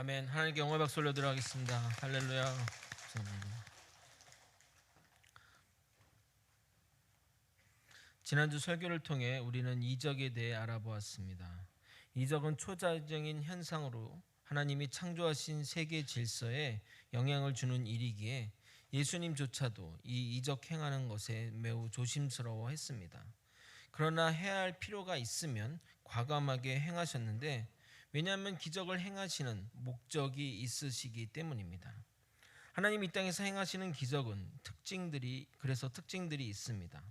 아멘. 하나님께 영광 박수 올려드리도록 하겠습니다. 할렐루야. 감사합니다. 지난주 설교를 통해 우리는 이적에 대해 알아보았습니다. 이적은 초자연적인 현상으로 하나님이 창조하신 세계 질서에 영향을 주는 일이기에 예수님조차도 이 이적 행하는 것에 매우 조심스러워했습니다. 그러나 해야 할 필요가 있으면 과감하게 행하셨는데, 왜냐하면 기적을 행하시는 목적이 있으시기 때문입니다. 하나님 이 땅에서 행하시는 기적은 특징들이 있습니다.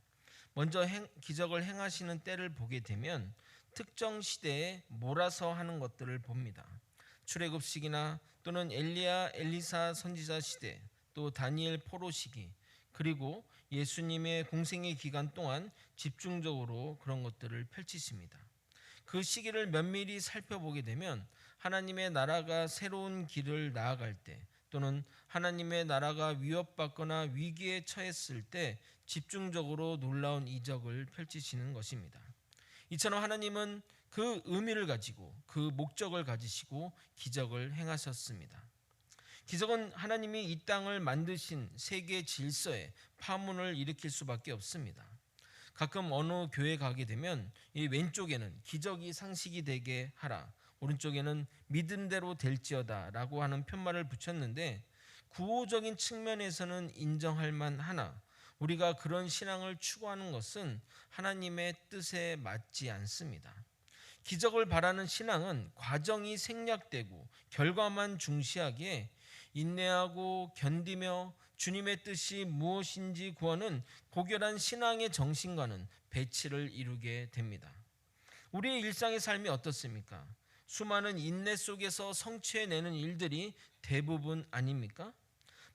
먼저 기적을 행하시는 때를 보게 되면 특정 시대에 몰아서 하는 것들을 봅니다. 출애굽시기나 또는 엘리사 선지자 시대, 또 다니엘 포로 시기, 그리고 예수님의 공생의 기간 동안 집중적으로 그런 것들을 펼치십니다. 그 시기를 면밀히 살펴보게 되면 하나님의 나라가 새로운 길을 나아갈 때, 또는 하나님의 나라가 위협받거나 위기에 처했을 때 집중적으로 놀라운 이적을 펼치시는 것입니다. 이처럼 하나님은 그 의미를 가지고 그 목적을 가지시고 기적을 행하셨습니다. 기적은 하나님이 이 땅을 만드신 세계 질서에 파문을 일으킬 수밖에 없습니다. 가끔 어느 교회 가게 되면 이 왼쪽에는 기적이 상식이 되게 하라, 오른쪽에는 믿음대로 될지어다 라고 하는 편말을 붙였는데, 구호적인 측면에서는 인정할 만하나 우리가 그런 신앙을 추구하는 것은 하나님의 뜻에 맞지 않습니다. 기적을 바라는 신앙은 과정이 생략되고 결과만 중시하기에 인내하고 견디며 주님의 뜻이 무엇인지 구하는 고결한 신앙의 정신과는 배치를 이루게 됩니다. 우리의 일상의 삶이 어떻습니까? 수많은 인내 속에서 성취해내는 일들이 대부분 아닙니까?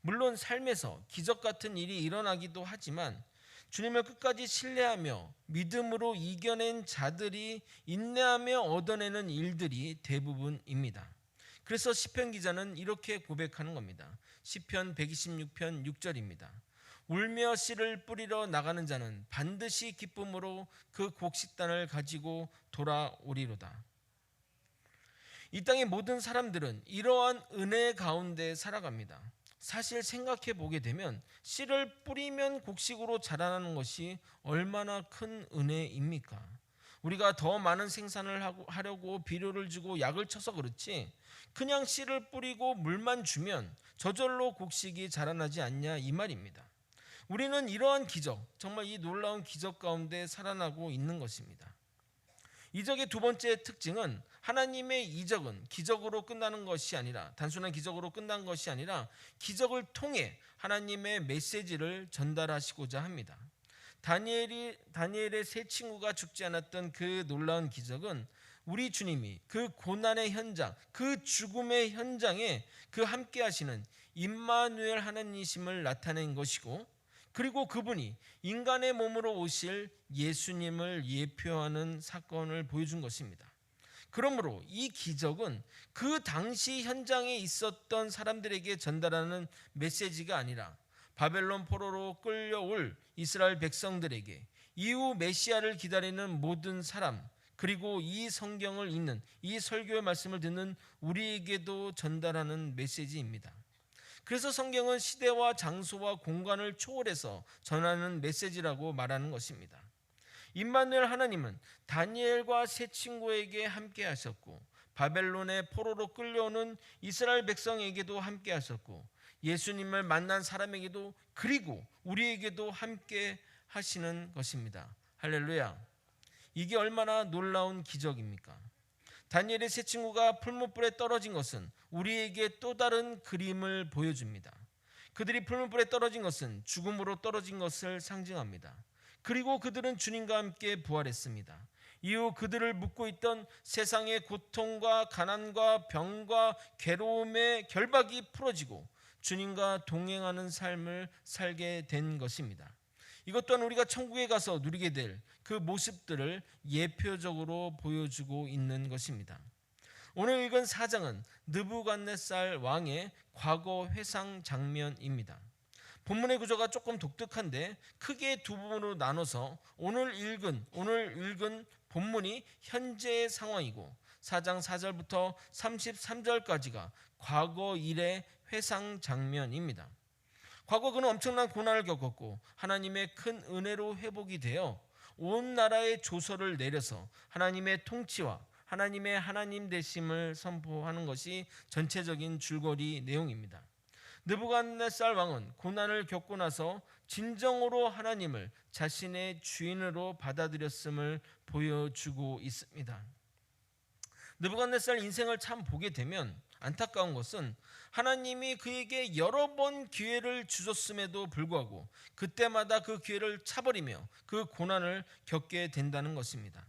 물론 삶에서 기적 같은 일이 일어나기도 하지만 주님을 끝까지 신뢰하며 믿음으로 이겨낸 자들이 인내하며 얻어내는 일들이 대부분입니다. 그래서 시편 기자는 이렇게 고백하는 겁니다. 시편 126편 6절입니다. 울며 씨를 뿌리러 나가는 자는 반드시 기쁨으로 그 곡식단을 가지고 돌아오리로다. 이 땅의 모든 사람들은 이러한 은혜 가운데 살아갑니다. 사실 생각해 보게 되면 씨를 뿌리면 곡식으로 자라나는 것이 얼마나 큰 은혜입니까? 우리가 더 많은 생산을 하려고 비료를 주고 약을 쳐서 그렇지, 그냥 씨를 뿌리고 물만 주면 저절로 곡식이 자라나지 않냐 이 말입니다. 우리는 이러한 기적, 정말 이 놀라운 기적 가운데 살아나고 있는 것입니다. 이적의 두 번째 특징은 하나님의 이적은 기적으로 끝나는 것이 아니라, 단순한 기적으로 끝난 것이 아니라 기적을 통해 하나님의 메시지를 전달하시고자 합니다. 다니엘의 세 친구가 죽지 않았던 그 놀라운 기적은 우리 주님이 그 고난의 현장, 그 죽음의 현장에 그 함께 하시는 임마누엘 하나님이심을 나타낸 것이고, 그리고 그분이 인간의 몸으로 오실 예수님을 예표하는 사건을 보여준 것입니다. 그러므로 이 기적은 그 당시 현장에 있었던 사람들에게 전달하는 메시지가 아니라 바벨론 포로로 끌려올 이스라엘 백성들에게, 이후 메시아를 기다리는 모든 사람, 그리고 이 성경을 읽는, 이 설교의 말씀을 듣는 우리에게도 전달하는 메시지입니다. 그래서 성경은 시대와 장소와 공간을 초월해서 전하는 메시지라고 말하는 것입니다. 임마누엘 하나님은 다니엘과 세 친구에게 함께 하셨고, 바벨론의 포로로 끌려오는 이스라엘 백성에게도 함께 하셨고, 예수님을 만난 사람에게도, 그리고 우리에게도 함께 하시는 것입니다. 할렐루야. 이게 얼마나 놀라운 기적입니까? 다니엘의 세 친구가 풀무불에 떨어진 것은 우리에게 또 다른 그림을 보여줍니다. 그들이 풀무불에 떨어진 것은 죽음으로 떨어진 것을 상징합니다. 그리고 그들은 주님과 함께 부활했습니다. 이후 그들을 묶고 있던 세상의 고통과 가난과 병과 괴로움의 결박이 풀어지고 주님과 동행하는 삶을 살게 된 것입니다. 이것 또한 우리가 천국에 가서 누리게 될 그 모습들을 예표적으로 보여주고 있는 것입니다. 오늘 읽은 4장은 느부갓네살 왕의 과거 회상 장면입니다. 본문의 구조가 조금 독특한데 크게 두 부분으로 나눠서 오늘 읽은 본문이 현재의 상황이고, 4장 4절부터 33절까지가 과거 일의 회상 장면입니다. 과거 그는 엄청난 고난을 겪었고 하나님의 큰 은혜로 회복이 되어 온 나라에 조서를 내려서 하나님의 통치와 하나님의 하나님 되심을 선포하는 것이 전체적인 줄거리 내용입니다. 느부갓네살 왕은 고난을 겪고 나서 진정으로 하나님을 자신의 주인으로 받아들였음을 보여주고 있습니다. 느부갓네살 인생을 참 보게 되면 안타까운 것은 하나님이 그에게 여러 번 기회를 주셨음에도 불구하고 그때마다 그 기회를 차버리며 그 고난을 겪게 된다는 것입니다.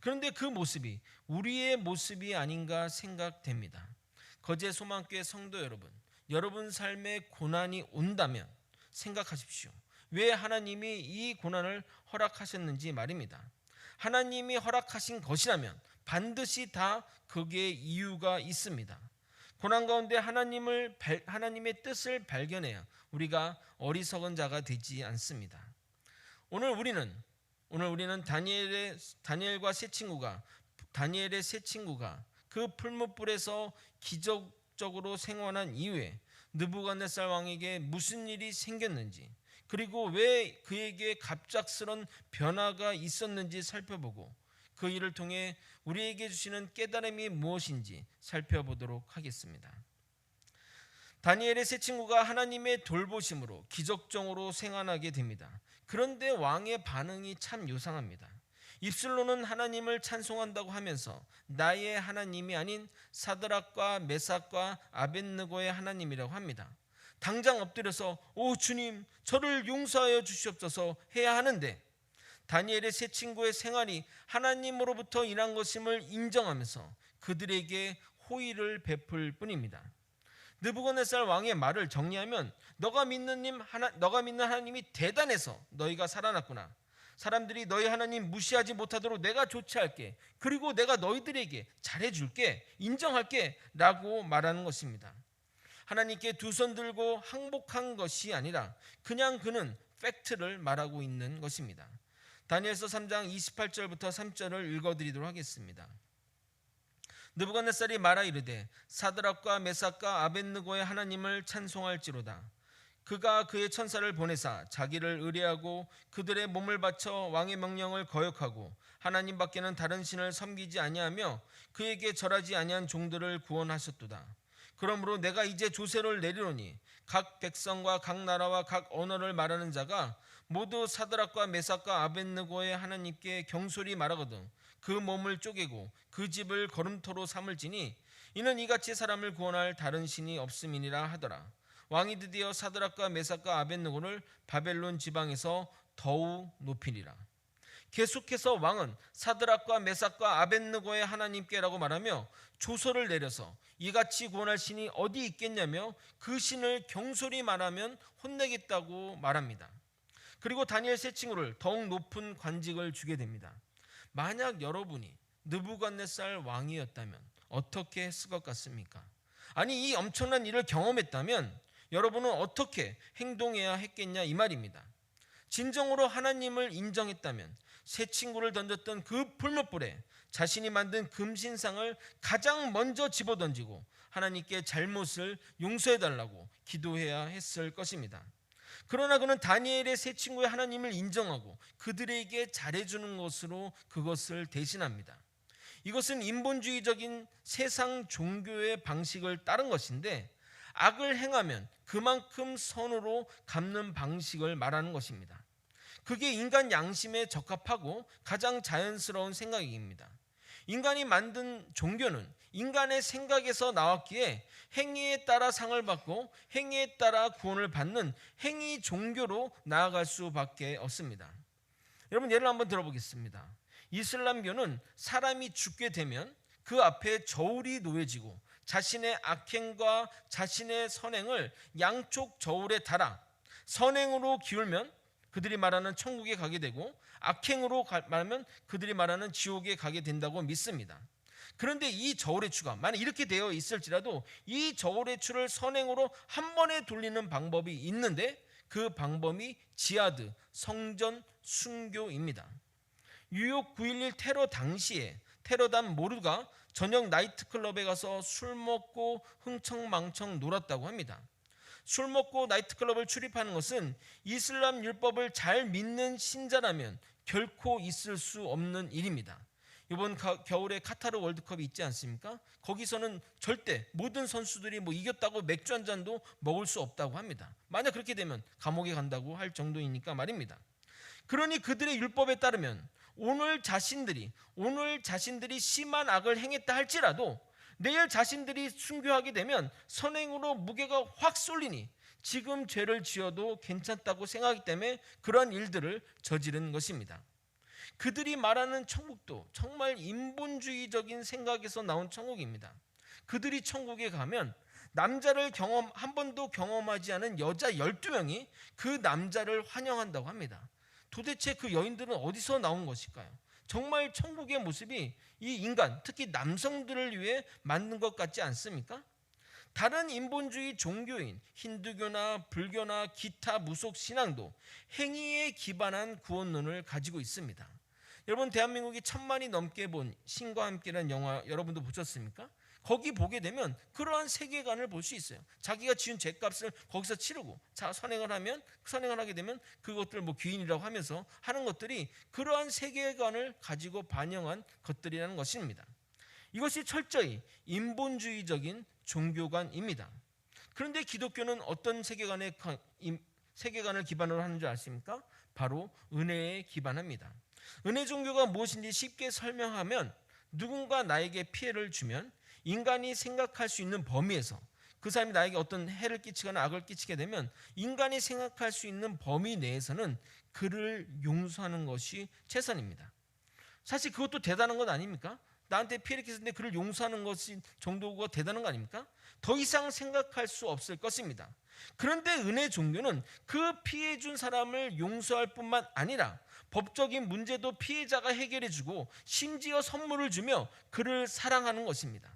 그런데 그 모습이 우리의 모습이 아닌가 생각됩니다. 거제 소망교회 성도 여러분, 여러분 삶에 고난이 온다면 생각하십시오. 왜 하나님이 이 고난을 허락하셨는지 말입니다. 하나님이 허락하신 것이라면 반드시 다 거기에 이유가 있습니다. 고난 가운데 하나님의 뜻을 발견해야 우리가 어리석은 자가 되지 않습니다. 오늘 우리는 다니엘과 다니엘의 세 친구가 그 풀무불에서 기적적으로 생還한 이후에 느부갓네살 왕에게 무슨 일이 생겼는지, 그리고 왜 그에게 갑작스런 변화가 있었는지 살펴보고 그 일을 통해 우리에게 주시는 깨달음이 무엇인지 살펴보도록 하겠습니다. 다니엘의 세 친구가 하나님의 돌보심으로 기적적으로 생還하게 됩니다. 그런데 왕의 반응이 참 요상합니다. 입술로는 하나님을 찬송한다고 하면서 나의 하나님이 아닌 사드락과 메삭과 아벳느고의 하나님이라고 합니다. 당장 엎드려서 오 주님 저를 용서하여 주시옵소서 해야 하는데 다니엘의 세 친구의 생활이 하나님으로부터 인한 것임을 인정하면서 그들에게 호의를 베풀 뿐입니다. 느부갓네살 왕의 말을 정리하면 너가 믿는 하나님이 대단해서 너희가 살아났구나. 사람들이 너희 하나님 무시하지 못하도록 내가 조치할게. 그리고 내가 너희들에게 잘해줄게. 인정할게 라고 말하는 것입니다. 하나님께 두 손 들고 항복한 것이 아니라 그냥 그는 팩트를 말하고 있는 것입니다. 다니엘서 3장 28절부터 3절을 읽어드리도록 하겠습니다. 느부갓네살이 말하 이르되 사드락과 메삭과 아벳느고의 하나님을 찬송할지로다. 그가 그의 천사를 보내사 자기를 의뢰하고 그들의 몸을 바쳐 왕의 명령을 거역하고 하나님 밖에는 다른 신을 섬기지 아니하며 그에게 절하지 아니한 종들을 구원하셨도다. 그러므로 내가 이제 조세를 내리노니 각 백성과 각 나라와 각 언어를 말하는 자가 모두 사드락과 메삭과 아벳느고의 하나님께 경솔히 말하거든 그 몸을 쪼개고 그 집을 거름토로 삼을지니 이는 이같이 사람을 구원할 다른 신이 없음이니라 하더라. 왕이 드디어 사드락과 메삭과 아벳느고를 바벨론 지방에서 더욱 높이리라. 계속해서 왕은 사드락과 메삭과 아벳느고의 하나님께라고 말하며 조서를 내려서 이같이 구원할 신이 어디 있겠냐며 그 신을 경솔히 말하면 혼내겠다고 말합니다. 그리고 다니엘 세 친구를 더욱 높은 관직을 주게 됩니다. 만약 여러분이 느부갓네살 왕이었다면 어떻게 했을 것 같습니까? 아니 이 엄청난 일을 경험했다면 여러분은 어떻게 행동해야 했겠냐 이 말입니다. 진정으로 하나님을 인정했다면 세 친구를 던졌던 그 풀무불에 자신이 만든 금신상을 가장 먼저 집어던지고 하나님께 잘못을 용서해달라고 기도해야 했을 것입니다. 그러나 그는 다니엘의 세 친구의 하나님을 인정하고 그들에게 잘해주는 것으로 그것을 대신합니다. 이것은 인본주의적인 세상 종교의 방식을 따른 것인데 악을 행하면 그만큼 선으로 갚는 방식을 말하는 것입니다. 그게 인간 양심에 적합하고 가장 자연스러운 생각입니다. 인간이 만든 종교는 인간의 생각에서 나왔기에 행위에 따라 상을 받고 행위에 따라 구원을 받는 행위 종교로 나아갈 수밖에 없습니다. 여러분 예를 한번 들어보겠습니다. 이슬람교는 사람이 죽게 되면 그 앞에 저울이 놓여지고 자신의 악행과 자신의 선행을 양쪽 저울에 달아 선행으로 기울면 그들이 말하는 천국에 가게 되고 악행으로 말하면 그들이 말하는 지옥에 가게 된다고 믿습니다. 그런데 이 저울의 추가 만약 이렇게 되어 있을지라도 이 저울의 추를 선행으로 한 번에 돌리는 방법이 있는데 그 방법이 지하드 성전 순교입니다. 뉴욕 9.11 테러 당시에 테러단 모두가 저녁 나이트클럽에 가서 술 먹고 흥청망청 놀았다고 합니다. 술 먹고 나이트클럽을 출입하는 것은 이슬람 율법을 잘 믿는 신자라면 결코 있을 수 없는 일입니다. 이번 겨울에 카타르 월드컵이 있지 않습니까? 거기서는 절대 모든 선수들이 이겼다고 맥주 한 잔도 먹을 수 없다고 합니다. 만약 그렇게 되면 감옥에 간다고 할 정도이니까 말입니다. 그러니 그들의 율법에 따르면 오늘 자신들이 심한 악을 행했다 할지라도 내일 자신들이 순교하게 되면 선행으로 무게가 확 쏠리니 지금 죄를 지어도 괜찮다고 생각하기 때문에 그러한 일들을 저지른 것입니다. 그들이 말하는 천국도 정말 인본주의적인 생각에서 나온 천국입니다. 그들이 천국에 가면 남자를 한 번도 경험하지 않은 여자 12명이 그 남자를 환영한다고 합니다. 도대체 그 여인들은 어디서 나온 것일까요? 정말 천국의 모습이 이 인간, 특히 남성들을 위해 만든 것 같지 않습니까? 다른 인본주의 종교인 힌두교나 불교나 기타 무속 신앙도 행위에 기반한 구원론을 가지고 있습니다. 여러분, 대한민국이 1000만이 넘게 본 신과 함께라는 영화 여러분도 보셨습니까? 거기 보게 되면 그러한 세계관을 볼 수 있어요. 자기가 지은 죄값을 거기서 치르고 선행을 하게 되면 그것들 귀인이라고 하면서 하는 것들이 그러한 세계관을 가지고 반영한 것들이라는 것입니다. 이것이 철저히 인본주의적인 종교관입니다. 그런데 기독교는 어떤 세계관을 기반으로 하는 줄 아십니까? 바로 은혜에 기반합니다. 은혜 종교가 무엇인지 쉽게 설명하면 누군가 나에게 피해를 주면 인간이 생각할 수 있는 범위에서 그 사람이 나에게 어떤 해를 끼치거나 악을 끼치게 되면 인간이 생각할 수 있는 범위 내에서는 그를 용서하는 것이 최선입니다. 사실 그것도 대단한 것 아닙니까? 나한테 피해를 끼쳤는데 그를 용서하는 것이 정도가 대단한 거 아닙니까? 더 이상 생각할 수 없을 것입니다. 그런데 은혜 종교는 그 피해 준 사람을 용서할 뿐만 아니라 법적인 문제도 피해자가 해결해주고 심지어 선물을 주며 그를 사랑하는 것입니다.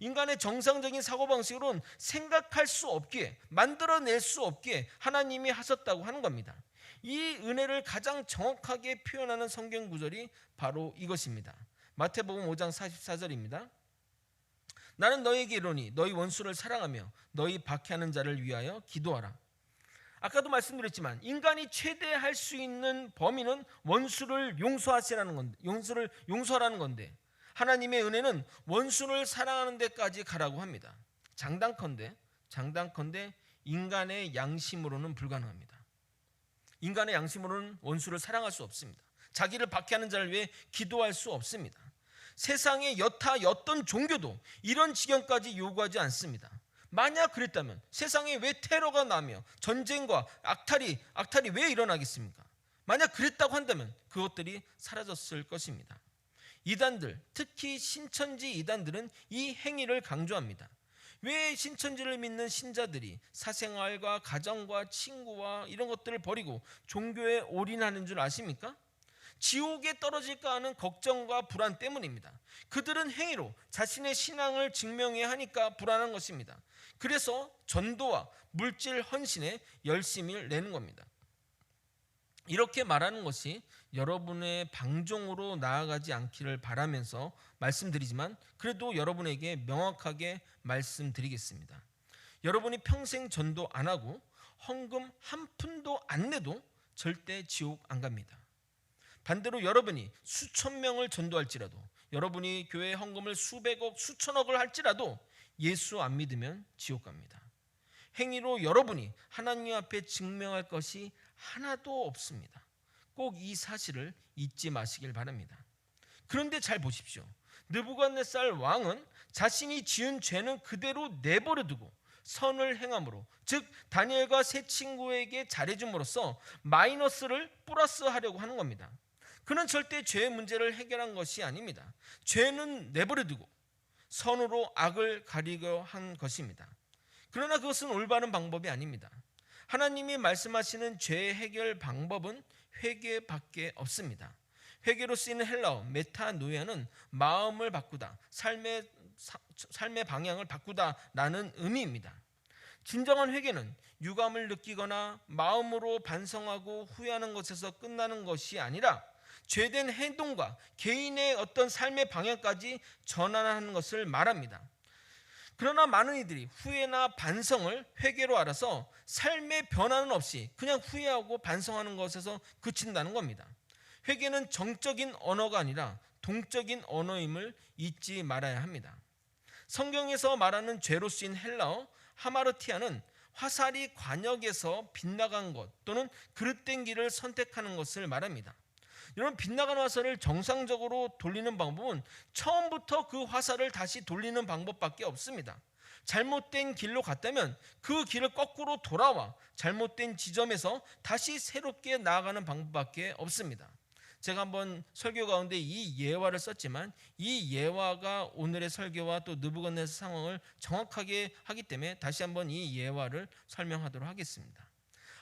인간의 정상적인 사고방식으로는 생각할 수 없기에, 만들어낼 수 없기에 하나님이 하셨다고 하는 겁니다. 이 은혜를 가장 정확하게 표현하는 성경 구절이 바로 이것입니다. 마태복음 5장 44절입니다. 나는 너희에게 이르노니 너희 원수를 사랑하며 너희 박해하는 자를 위하여 기도하라. 아까도 말씀드렸지만 인간이 최대 할 수 있는 범위는 원수를 용서하라는 건데 하나님의 은혜는 원수를 사랑하는 데까지 가라고 합니다. 장단컨대 인간의 양심으로는 불가능합니다. 인간의 양심으로는 원수를 사랑할 수 없습니다. 자기를 박해하는 자를 위해 기도할 수 없습니다. 세상의 여타 어떤 종교도 이런 지경까지 요구하지 않습니다. 만약 그랬다면 세상에 왜 테러가 나며 전쟁과 악탈이 왜 일어나겠습니까? 만약 그랬다고 한다면 그것들이 사라졌을 것입니다. 이단들, 특히 신천지 이단들은 이 행위를 강조합니다. 왜 신천지를 믿는 신자들이 사생활과 가정과 친구와 이런 것들을 버리고 종교에 올인하는 줄 아십니까? 지옥에 떨어질까 하는 걱정과 불안 때문입니다. 그들은 행위로 자신의 신앙을 증명해야 하니까 불안한 것입니다. 그래서 전도와 물질 헌신에 열심히 내는 겁니다. 이렇게 말하는 것이 여러분의 방종으로 나아가지 않기를 바라면서 말씀드리지만 그래도 여러분에게 명확하게 말씀드리겠습니다. 여러분이 평생 전도 안 하고 헌금 한 푼도 안 내도 절대 지옥 안 갑니다. 반대로 여러분이 수천 명을 전도할지라도 여러분이 교회 헌금을 수백억 수천억을 할지라도 예수 안 믿으면 지옥 갑니다. 행위로 여러분이 하나님 앞에 증명할 것이 하나도 없습니다. 꼭 이 사실을 잊지 마시길 바랍니다. 그런데 잘 보십시오. 느부갓네살 왕은 자신이 지은 죄는 그대로 내버려두고 선을 행함으로, 즉 다니엘과 세 친구에게 잘해줌으로써 마이너스를 플러스하려고 하는 겁니다. 그는 절대 죄의 문제를 해결한 것이 아닙니다. 죄는 내버려두고 선으로 악을 가리려 한 것입니다. 그러나 그것은 올바른 방법이 아닙니다. 하나님이 말씀하시는 죄 해결 방법은 회개밖에 없습니다. 회개로 쓰이는 헬라어 메타노이아는 마음을 바꾸다, 삶의 방향을 바꾸다라는 의미입니다. 진정한 회개는 유감을 느끼거나 마음으로 반성하고 후회하는 것에서 끝나는 것이 아니라 죄된 행동과 개인의 어떤 삶의 방향까지 전환하는 것을 말합니다. 그러나 많은 이들이 후회나 반성을 회개로 알아서 삶의 변화는 없이 그냥 후회하고 반성하는 것에서 그친다는 겁니다. 회개는 정적인 언어가 아니라 동적인 언어임을 잊지 말아야 합니다. 성경에서 말하는 죄로 쓰인 헬라어 하마르티아는 화살이 관역에서 빗나간 것 또는 그릇된 길을 선택하는 것을 말합니다. 여러분, 빗나간 화살을 정상적으로 돌리는 방법은 처음부터 그 화살을 다시 돌리는 방법밖에 없습니다. 잘못된 길로 갔다면 그 길을 거꾸로 돌아와 잘못된 지점에서 다시 새롭게 나아가는 방법밖에 없습니다. 제가 한번 설교 가운데 이 예화를 썼지만 이 예화가 오늘의 설교와 또 느부갓네살 상황을 정확하게 하기 때문에 다시 한번 이 예화를 설명하도록 하겠습니다.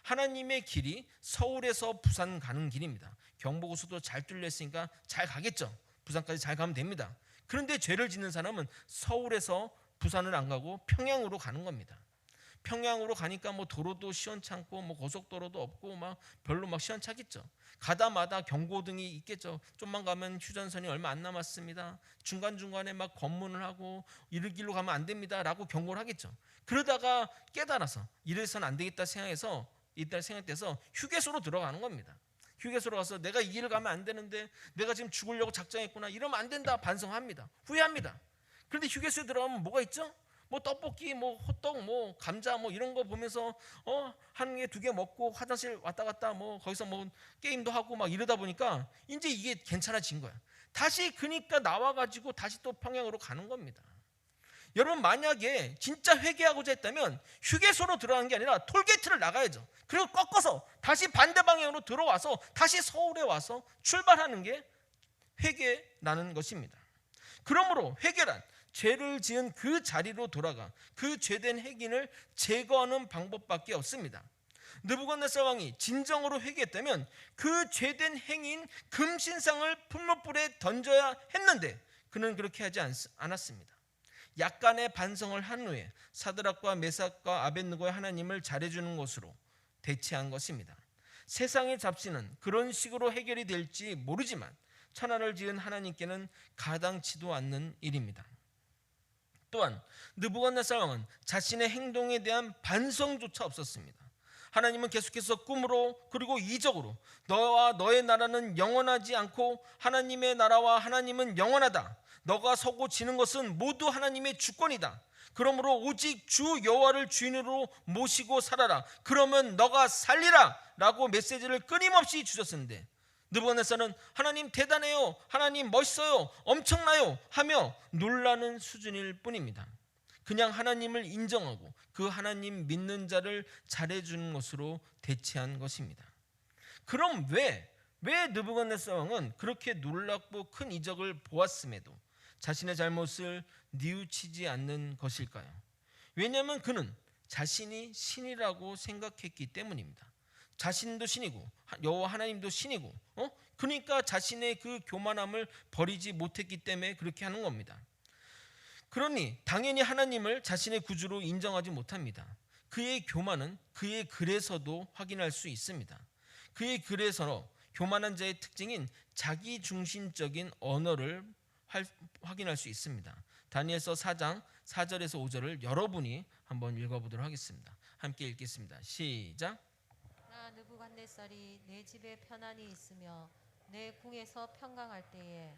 하나님의 길이 서울에서 부산 가는 길입니다. 경부고속도 잘 뚫려 있으니까 잘 가겠죠. 부산까지 잘 가면 됩니다. 그런데 죄를 짓는 사람은 서울에서 부산을 안 가고 평양으로 가는 겁니다. 평양으로 가니까 뭐 도로도 시원찮고 뭐 고속도로도 없고 막 별로 막 시원찮겠죠. 가다마다 경고등이 있겠죠. 좀만 가면 휴전선이 얼마 안 남았습니다. 중간중간에 막 검문을 하고 이를 길로 가면 안 됩니다 라고 경고를 하겠죠. 그러다가 깨달아서 이래서는 안 되겠다 생각해서 이때 생각돼서 휴게소로 들어가는 겁니다. 휴게소로 가서 내가 이 길을 가면 안 되는데 내가 지금 죽으려고 작정했구나 이러면 안 된다 반성합니다. 후회합니다. 그런데 휴게소에 들어가면 뭐가 있죠? 뭐 떡볶이, 뭐 호떡, 뭐 감자, 뭐 이런 거 보면서 한 개, 두 개 먹고 화장실 왔다 갔다 뭐 거기서 뭐 게임도 하고 막 이러다 보니까 이제 이게 괜찮아진 거야. 다시 그러니까 나와가지고 다시 또 평양으로 가는 겁니다. 여러분, 만약에 진짜 회개하고자 했다면 휴게소로 들어가는 게 아니라 톨게이트를 나가야죠. 그리고 꺾어서 다시 반대 방향으로 들어와서 다시 서울에 와서 출발하는 게 회개라는 것입니다. 그러므로 회개란 죄를 지은 그 자리로 돌아가 그 죄된 행위를 제거하는 방법밖에 없습니다. 느부갓네살 왕이 진정으로 회개했다면 그 죄된 행위인 금신상을 풀무불에 던져야 했는데 그는 그렇게 하지 않았습니다. 약간의 반성을 한 후에 사드락과 메삭과 아벳느고의 하나님을 잘해주는 것으로 대체한 것입니다. 세상의 잡신은 그런 식으로 해결이 될지 모르지만 천하를 지은 하나님께는 가당치도 않는 일입니다. 또한 느부갓네살 왕은 자신의 행동에 대한 반성조차 없었습니다. 하나님은 계속해서 꿈으로 그리고 이적으로 너와 너의 나라는 영원하지 않고 하나님의 나라와 하나님은 영원하다. 너가 서고 지는 것은 모두 하나님의 주권이다. 그러므로 오직 주 여호와를 주인으로 모시고 살아라. 그러면 너가 살리라 라고 메시지를 끊임없이 주셨는데 느부갓네살은 하나님 대단해요, 하나님 멋있어요, 엄청나요 하며 놀라는 수준일 뿐입니다. 그냥 하나님을 인정하고 그 하나님 믿는 자를 잘해주는 것으로 대체한 것입니다. 그럼 왜 느부갓네살 왕은 그렇게 놀랍고 큰 이적을 보았음에도 자신의 잘못을 뉘우치지 않는 것일까요? 왜냐하면 그는 자신이 신이라고 생각했기 때문입니다. 자신도 신이고 여호와 하나님도 신이고 그러니까 자신의 그 교만함을 버리지 못했기 때문에 그렇게 하는 겁니다. 그러니 당연히 하나님을 자신의 구주로 인정하지 못합니다. 그의 교만은 그의 글에서도 확인할 수 있습니다. 그의 글에서 교만한 자의 특징인 자기중심적인 언어를 확인할 수 있습니다. 다니엘서 4장 4절에서 5절을 여러분이 한번 읽어보도록 하겠습니다. 함께 읽겠습니다. 시작. 나 느부갓네살이 내 집에 편안히 있으며 내 궁에서 평강할 때에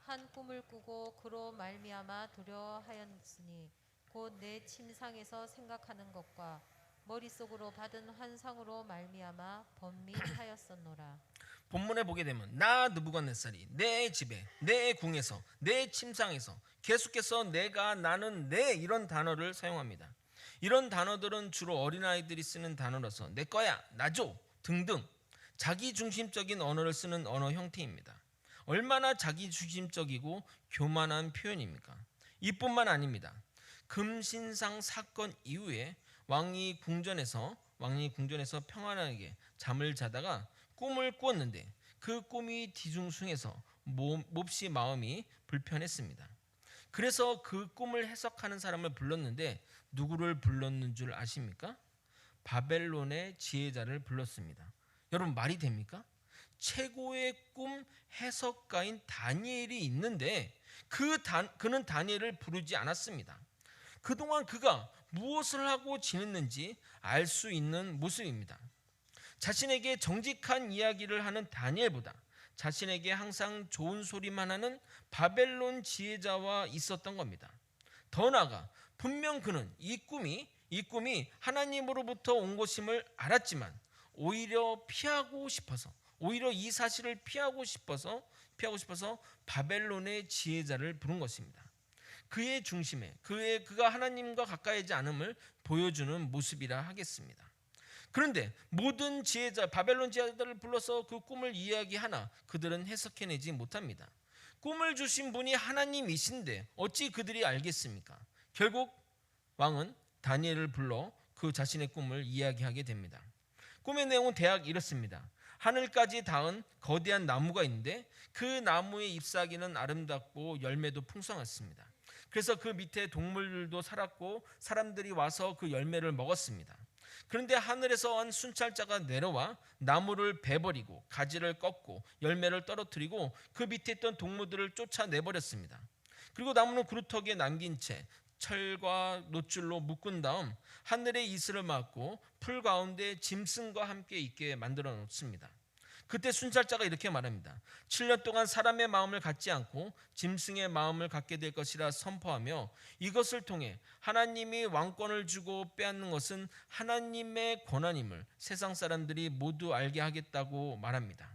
한 꿈을 꾸고 그로 말미암아 두려워하였으니 곧 내 침상에서 생각하는 것과 머릿속으로 받은 환상으로 말미암아 번민하였었노라. 본문에 보게 되면 나 느부갓네살이 내 집에 내 궁에서 내 침상에서 계속해서 내가 나는 내 이런 단어를 사용합니다. 이런 단어들은 주로 어린아이들이 쓰는 단어라서 내 거야, 나줘 등등 자기중심적인 언어를 쓰는 언어 형태입니다. 얼마나 자기중심적이고 교만한 표현입니까? 이뿐만 아닙니다. 금신상 사건 이후에 왕이 궁전에서 평안하게 잠을 자다가 꿈을 꾸었는데 그 꿈이 뒤숭숭해서 몹시 마음이 불편했습니다. 그래서 그 꿈을 해석하는 사람을 불렀는데 누구를 불렀는 줄 아십니까? 바벨론의 지혜자를 불렀습니다. 여러분, 말이 됩니까? 최고의 꿈 해석가인 다니엘이 있는데 그는 다니엘을 부르지 않았습니다. 그동안 그가 무엇을 하고 지냈는지 알 수 있는 모습입니다. 자신에게 정직한 이야기를 하는 다니엘보다 자신에게 항상 좋은 소리만 하는 바벨론 지혜자와 있었던 겁니다. 더 나아가 분명 그는 이 꿈이 하나님으로부터 온 것임을 알았지만 오히려 이 사실을 피하고 싶어서 바벨론의 지혜자를 부른 것입니다. 그의 중심에 그가 하나님과 가까이지 않음을 보여주는 모습이라 하겠습니다. 그런데 모든 바벨론 지혜자들을 불러서 그 꿈을 이야기하나 그들은 해석해내지 못합니다. 꿈을 주신 분이 하나님이신데 어찌 그들이 알겠습니까? 결국 왕은 다니엘을 불러 그 자신의 꿈을 이야기하게 됩니다. 꿈의 내용은 대략 이렇습니다. 하늘까지 닿은 거대한 나무가 있는데 그 나무의 잎사귀는 아름답고 열매도 풍성했습니다. 그래서 그 밑에 동물들도 살았고 사람들이 와서 그 열매를 먹었습니다. 그런데 하늘에서 한 순찰자가 내려와 나무를 베버리고 가지를 꺾고 열매를 떨어뜨리고 그 밑에 있던 동물들을 쫓아내버렸습니다. 그리고 나무는 그루터기에 남긴 채 철과 놋줄로 묶은 다음 하늘의 이슬을 막고 풀 가운데 짐승과 함께 있게 만들어 놓습니다. 그때 순찰자가 이렇게 말합니다. 7년 동안 사람의 마음을 갖지 않고 짐승의 마음을 갖게 될 것이라 선포하며 이것을 통해 하나님이 왕권을 주고 빼앗는 것은 하나님의 권한임을 세상 사람들이 모두 알게 하겠다고 말합니다.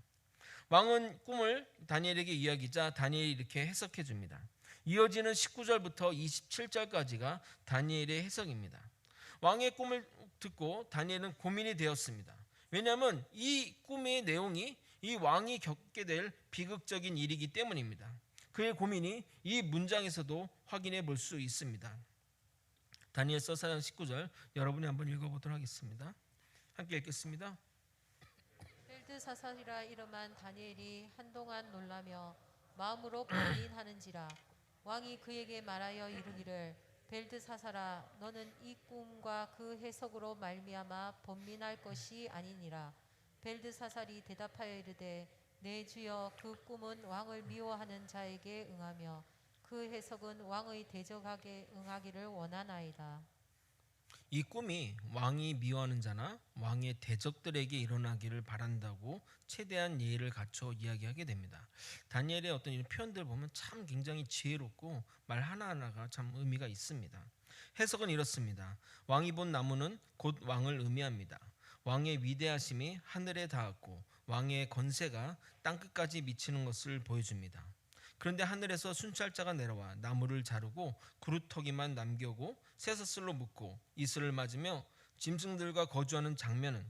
왕은 꿈을 다니엘에게 이야기자 다니엘이 이렇게 해석해 줍니다. 이어지는 19절부터 27절까지가 다니엘의 해석입니다. 왕의 꿈을 듣고 다니엘은 고민이 되었습니다. 왜냐하면 이 꿈의 내용이 이 왕이 겪게 될 비극적인 일이기 때문입니다. 그의 고민이 이 문장에서도 확인해 볼 수 있습니다. 다니엘서 4장 19절 여러분이 한번 읽어보도록 하겠습니다. 함께 읽겠습니다. 벨드사살이라 이름한 다니엘이 한동안 놀라며 마음으로 고민하는지라 왕이 그에게 말하여 이르기를 벨드사살아 너는 이 꿈과 그 해석으로 말미암아 번민할 것이 아니니라. 벨드사살이 대답하여 이르되 내 주여 그 꿈은 왕을 미워하는 자에게 응하며 그 해석은 왕의 대적에게 응하기를 원하나이다. 이 꿈이 왕이 미워하는 자나 왕의 대적들에게 일어나기를 바란다고 최대한 예의를 갖춰 이야기하게 됩니다. 다니엘의 어떤 이런 표현들 보면 참 굉장히 지혜롭고 말 하나하나가 참 의미가 있습니다. 해석은 이렇습니다. 왕이 본 나무는 곧 왕을 의미합니다. 왕의 위대하심이 하늘에 닿았고 왕의 권세가 땅끝까지 미치는 것을 보여줍니다. 그런데 하늘에서 순찰자가 내려와 나무를 자르고 그루터기만 남겨고 쇠사슬로 묶고 이슬을 맞으며 짐승들과 거주하는 장면은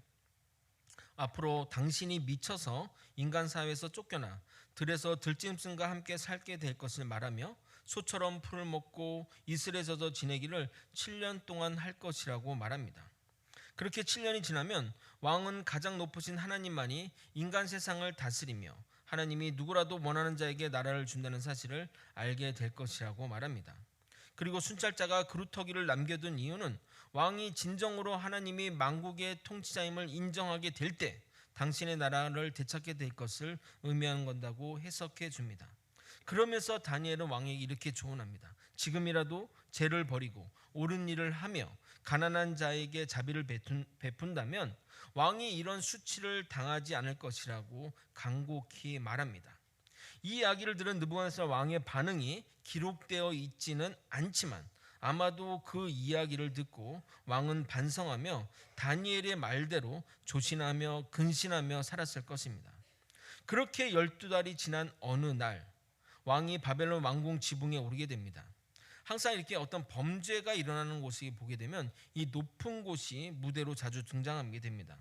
앞으로 당신이 미쳐서 인간 사회에서 쫓겨나 들에서 들짐승과 함께 살게 될 것을 말하며 소처럼 풀을 먹고 이슬에 젖어 지내기를 7년 동안 할 것이라고 말합니다. 그렇게 7년이 지나면 왕은 가장 높으신 하나님만이 인간 세상을 다스리며 하나님이 누구라도 원하는 자에게 나라를 준다는 사실을 알게 될 것이라고 말합니다. 그리고 순찰자가 그루터기를 남겨둔 이유는 왕이 진정으로 하나님이 만국의 통치자임을 인정하게 될 때 당신의 나라를 되찾게 될 것을 의미하는 건다고 해석해 줍니다. 그러면서 다니엘은 왕에게 이렇게 조언합니다. 지금이라도 죄를 버리고 옳은 일을 하며 가난한 자에게 자비를 베푼다면 왕이 이런 수치를 당하지 않을 것이라고 간곡히 말합니다. 이 이야기를 들은 느부갓네살 왕의 반응이 기록되어 있지는 않지만 아마도 그 이야기를 듣고 왕은 반성하며 다니엘의 말대로 조신하며 근신하며 살았을 것입니다. 그렇게 12달이 지난 어느 날 왕이 바벨론 왕궁 지붕에 오르게 됩니다. 항상 이렇게 어떤 범죄가 일어나는 곳을 보게 되면 이 높은 곳이 무대로 자주 등장하게 됩니다.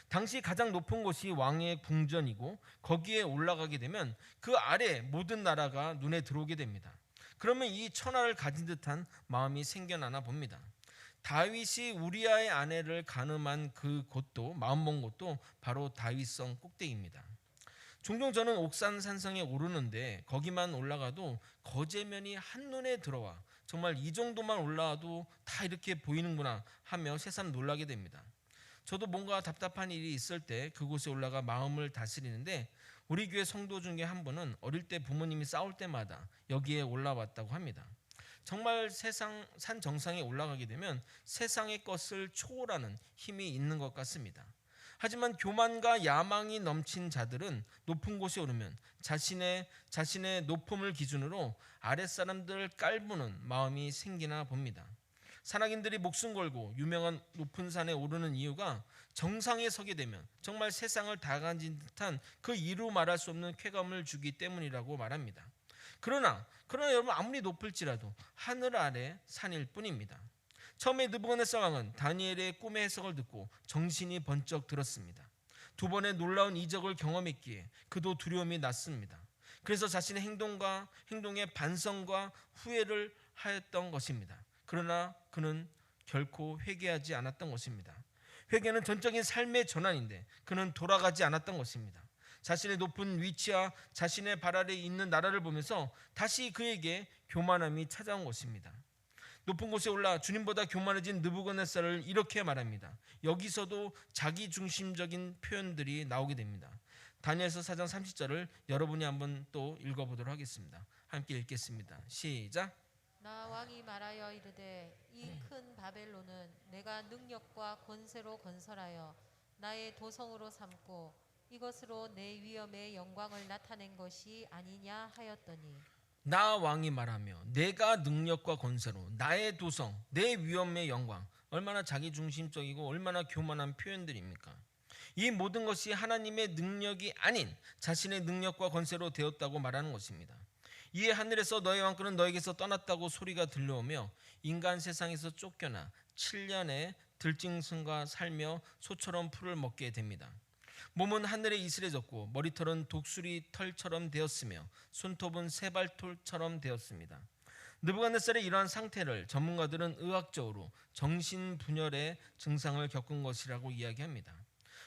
당시 가장 높은 곳이 왕의 궁전이고 거기에 올라가게 되면 그 아래 모든 나라가 눈에 들어오게 됩니다. 그러면 이 천하를 가진 듯한 마음이 생겨나나 봅니다. 다윗이 우리아의 아내를 간음한 그 곳도 마음먹은 곳도 바로 다윗성 꼭대기입니다. 종종 저는 옥산 산성에 오르는데 거기만 올라가도 거제면이 한눈에 들어와 정말 이 정도만 올라와도 다 이렇게 보이는구나 하며 새삼 놀라게 됩니다. 저도 뭔가 답답한 일이 있을 때 그곳에 올라가 마음을 다스리는데 우리 교회 성도 중에 한 분은 어릴 때 부모님이 싸울 때마다 여기에 올라왔다고 합니다. 정말 세상 산 정상에 올라가게 되면 세상의 것을 초월하는 힘이 있는 것 같습니다. 하지만 교만과 야망이 넘친 자들은 높은 곳에 오르면 자신의 높음을 기준으로 아랫사람들을 깔보는 마음이 생기나 봅니다. 산악인들이 목숨 걸고 유명한 높은 산에 오르는 이유가 정상에 서게 되면 정말 세상을 다 가진 듯한 그 이루 말할 수 없는 쾌감을 주기 때문이라고 말합니다. 그러나 여러분, 아무리 높을지라도 하늘 아래 산일 뿐입니다. 처음에 느부갓네살 왕은 다니엘의 꿈의 해석을 듣고 정신이 번쩍 들었습니다. 두 번의 놀라운 이적을 경험했기에 그도 두려움이 났습니다. 그래서 자신의 행동에 반성과 후회를 하였던 것입니다. 그러나 그는 결코 회개하지 않았던 것입니다. 회개는 전적인 삶의 전환인데 그는 돌아가지 않았던 것입니다. 자신의 높은 위치와 자신의 발 아래에 있는 나라를 보면서 다시 그에게 교만함이 찾아온 것입니다. 높은 곳에 올라 주님보다 교만해진 느부갓네살을 이렇게 말합니다. 여기서도 자기중심적인 표현들이 나오게 됩니다. 다니엘서 4장 30절을 여러분이 한번 또 읽어보도록 하겠습니다. 함께 읽겠습니다. 시작. 나 왕이 말하여 이르되 이 큰 바벨론은 내가 능력과 권세로 건설하여 나의 도성으로 삼고 이것으로 내 위엄의 영광을 나타낸 것이 아니냐 하였더니 나 왕이 말하며 내가 능력과 권세로 나의 도성, 내 위엄의 영광. 얼마나 자기중심적이고 얼마나 교만한 표현들입니까? 이 모든 것이 하나님의 능력이 아닌 자신의 능력과 권세로 되었다고 말하는 것입니다. 이에 하늘에서 너의 왕권은 너에게서 떠났다고 소리가 들려오며 인간 세상에서 쫓겨나 7년의 들짐승과 살며 소처럼 풀을 먹게 됩니다. 몸은 하늘에 이슬해졌고 머리털은 독수리 털처럼 되었으며 손톱은 세발톱처럼 되었습니다. 느부갓네살의 이러한 상태를 전문가들은 의학적으로 정신분열의 증상을 겪은 것이라고 이야기합니다.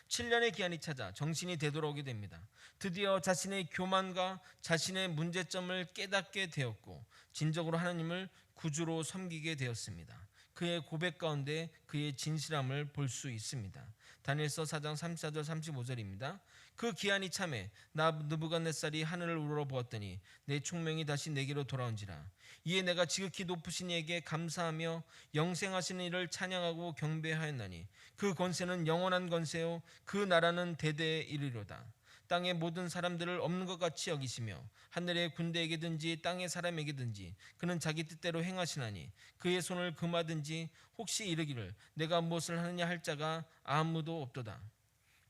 7년의 기한이 찾아 정신이 되돌아오게 됩니다. 드디어 자신의 교만과 자신의 문제점을 깨닫게 되었고 진정으로 하나님을 구주로 섬기게 되었습니다. 그의 고백 가운데 그의 진실함을 볼 수 있습니다. 다니엘서 4장 34절 35절입니다. 그 기한이 참에 나 느부갓네살이 하늘을 우러보았더니 내 총명이 다시 내게로 돌아온지라. 이에 내가 지극히 높으신 이에게 감사하며 영생하신 이를 찬양하고 경배하였나니 그 권세는 영원한 권세요 그 나라는 대대에 이르리로다. 땅의 모든 사람들을 없는 것 같이 여기시며 하늘의 군대에게든지 땅의 사람에게든지 그는 자기 뜻대로 행하시나니 그의 손을 금하든지 혹시 이르기를 내가 무엇을 하느냐 할 자가 아무도 없도다.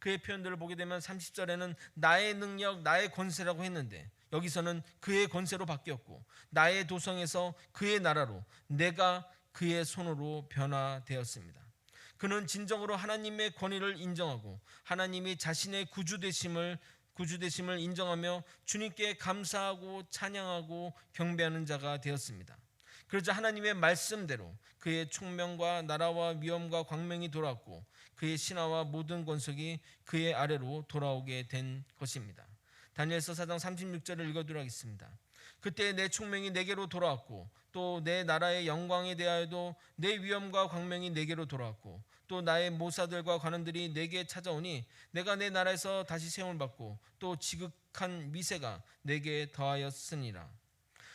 그의 표현들을 보게 되면 30절에는 나의 능력, 나의 권세라고 했는데 여기서는 그의 권세로 바뀌었고 나의 도성에서 그의 나라로 내가 그의 손으로 변화되었습니다. 그는 진정으로 하나님의 권위를 인정하고 하나님이 자신의 구주되심을 인정하며 주님께 감사하고 찬양하고 경배하는 자가 되었습니다. 그러자 하나님의 말씀대로 그의 총명과 나라와 위엄과 광명이 돌아왔고 그의 신하와 모든 권속이 그의 아래로 돌아오게 된 것입니다. 다니엘서 4장 36절을 읽어드리도록 하겠습니다. 그때 내 총명이 내게로 돌아왔고 또 내 나라의 영광에 대하여도 내 위엄과 광명이 내게로 돌아왔고 또 나의 모사들과 관원들이 내게 찾아오니 내가 내 나라에서 다시 세움을 받고 또 지극한 미세가 내게 더하였으니라.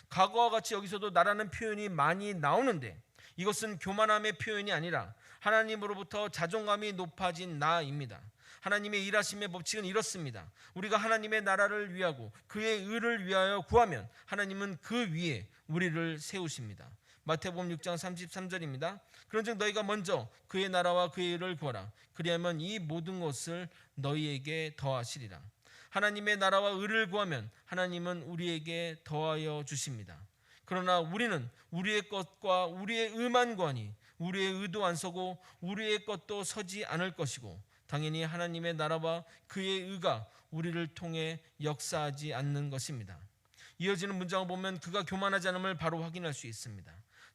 과거와 같이 여기서도 나라는 표현이 많이 나오는데 이것은 교만함의 표현이 아니라 하나님으로부터 자존감이 높아진 나입니다. 하나님의 일하심의 법칙은 이렇습니다. 우리가 하나님의 나라를 위하고 그의 의를 위하여 구하면 하나님은 그 위에 우리를 세우십니다. 마태복음 6장 33절입니다. 그런즉 너희가 먼저 그의 나라와 그의 의를 구하라. 그리하면 이 모든 것을 너희에게 더하시리라. 하나님의 나라와 의를 구하면 하나님은 우리에게 더하여 주십니다. 그러나 우리는 우리의 것과 우리의 의만 구하니 우리의 의도 안 서고 우리의 것도 서지 않을 것이고 당연히 하나님의 나라와 그의 의가 우리를 통해 역사하지 않는 것입니다. 이어지는 문장을 보면 그가 교만하지 않음을 바로 확인할 수 있습니다.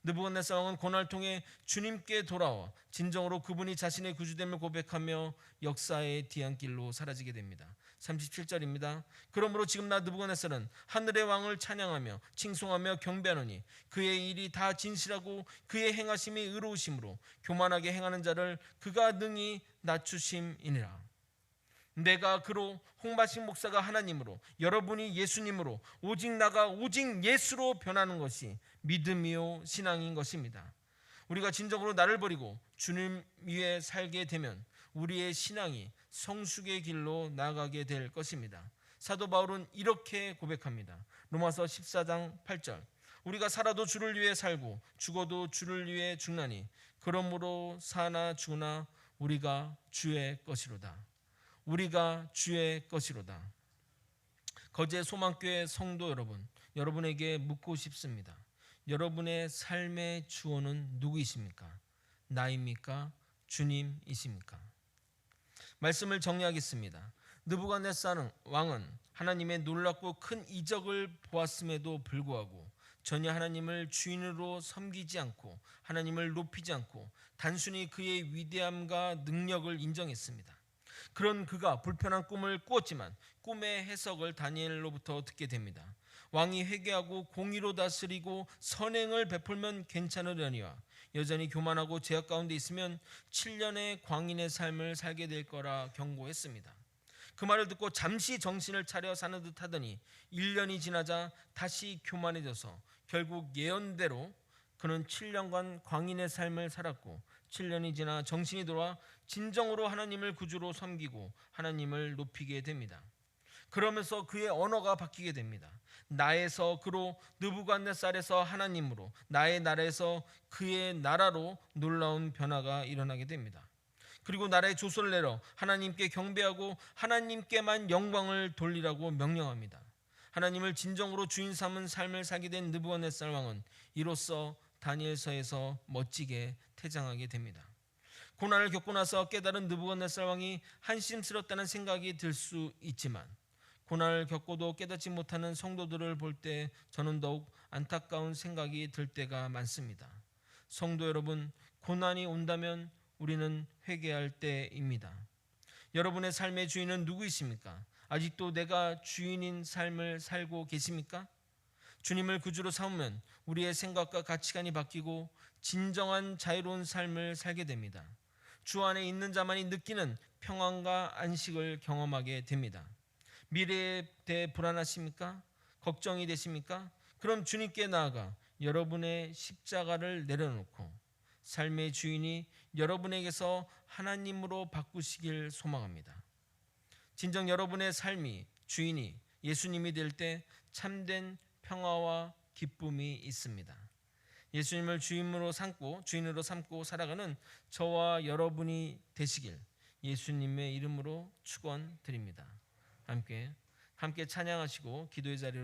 느부갓네살 왕은 고난을 통해 주님께 돌아와 진정으로 그분이 자신의 구주됨을 고백하며 역사의 뒤안길로 사라지게 됩니다. 37절입니다. 그러므로 지금 나 느부갓네살은 하늘의 왕을 찬양하며 칭송하며 경배하노니 그의 일이 다 진실하고 그의 행하심이 의로우심으로 교만하게 행하는 자를 그가 능히 낮추심이니라. 내가 그로 홍바식 목사가 하나님으로 여러분이 예수님으로 오직 나가 오직 예수로 변하는 것이 믿음이요 신앙인 것입니다. 우리가 진정으로 나를 버리고 주님 위에 살게 되면 우리의 신앙이 성숙의 길로 나아가게 될 것입니다. 사도 바울은 이렇게 고백합니다. 로마서 14장 8절 우리가 살아도 주를 위해 살고 죽어도 주를 위해 죽나니 그러므로 사나 죽으나 우리가 주의 것이로다. 우리가 주의 것이로다. 거제 소망교회 성도 여러분, 여러분에게 묻고 싶습니다. 여러분의 삶의 주어는 누구이십니까? 나입니까? 주님이십니까? 말씀을 정리하겠습니다. 느부갓네살 왕은 하나님의 놀랍고 큰 이적을 보았음에도 불구하고 전혀 하나님을 주인으로 섬기지 않고 하나님을 높이지 않고 단순히 그의 위대함과 능력을 인정했습니다. 그런 그가 불편한 꿈을 꾸었지만 꿈의 해석을 다니엘로부터 듣게 됩니다. 왕이 회개하고 공의로 다스리고 선행을 베풀면 괜찮으려니와 여전히 교만하고 죄악 가운데 있으면 7년의 광인의 삶을 살게 될 거라 경고했습니다. 그 말을 듣고 잠시 정신을 차려 사는 듯 하더니 1년이 지나자 다시 교만해져서 결국 예언대로 그는 7년간 광인의 삶을 살았고 7년이 지나 정신이 돌아 진정으로 하나님을 구주로 섬기고 하나님을 높이게 됩니다. 그러면서 그의 언어가 바뀌게 됩니다. 나에서 그로 느부갓네살에서 하나님으로 나의 나라에서 그의 나라로 놀라운 변화가 일어나게 됩니다. 그리고 나라의 조소를 내려 하나님께 경배하고 하나님께만 영광을 돌리라고 명령합니다. 하나님을 진정으로 주인 삼은 삶을 살게 된 느부갓네살 왕은 이로써 다니엘서에서 멋지게 퇴장하게 됩니다. 고난을 겪고 나서 깨달은 느부갓네살 왕이 한심스럽다는 생각이 들 수 있지만 고난을 겪고도 깨닫지 못하는 성도들을 볼 때 저는 더욱 안타까운 생각이 들 때가 많습니다. 성도 여러분, 고난이 온다면 우리는 회개할 때입니다. 여러분의 삶의 주인은 누구이십니까? 아직도 내가 주인인 삶을 살고 계십니까? 주님을 구주로 삼으면 우리의 생각과 가치관이 바뀌고 진정한 자유로운 삶을 살게 됩니다. 주 안에 있는 자만이 느끼는 평안과 안식을 경험하게 됩니다. 미래에 대해 불안하십니까? 걱정이 되십니까? 그럼 주님께 나아가 여러분의 십자가를 내려놓고 삶의 주인이 여러분에게서 하나님으로 바꾸시길 소망합니다. 진정 여러분의 삶이 주인이 예수님이 될 때 참된 평화와 기쁨이 있습니다. 예수님을 주인으로 삼고 살아가는 저와 여러분이 되시길 예수님의 이름으로 축원드립니다. 함께 찬양하시고 기도의 자리로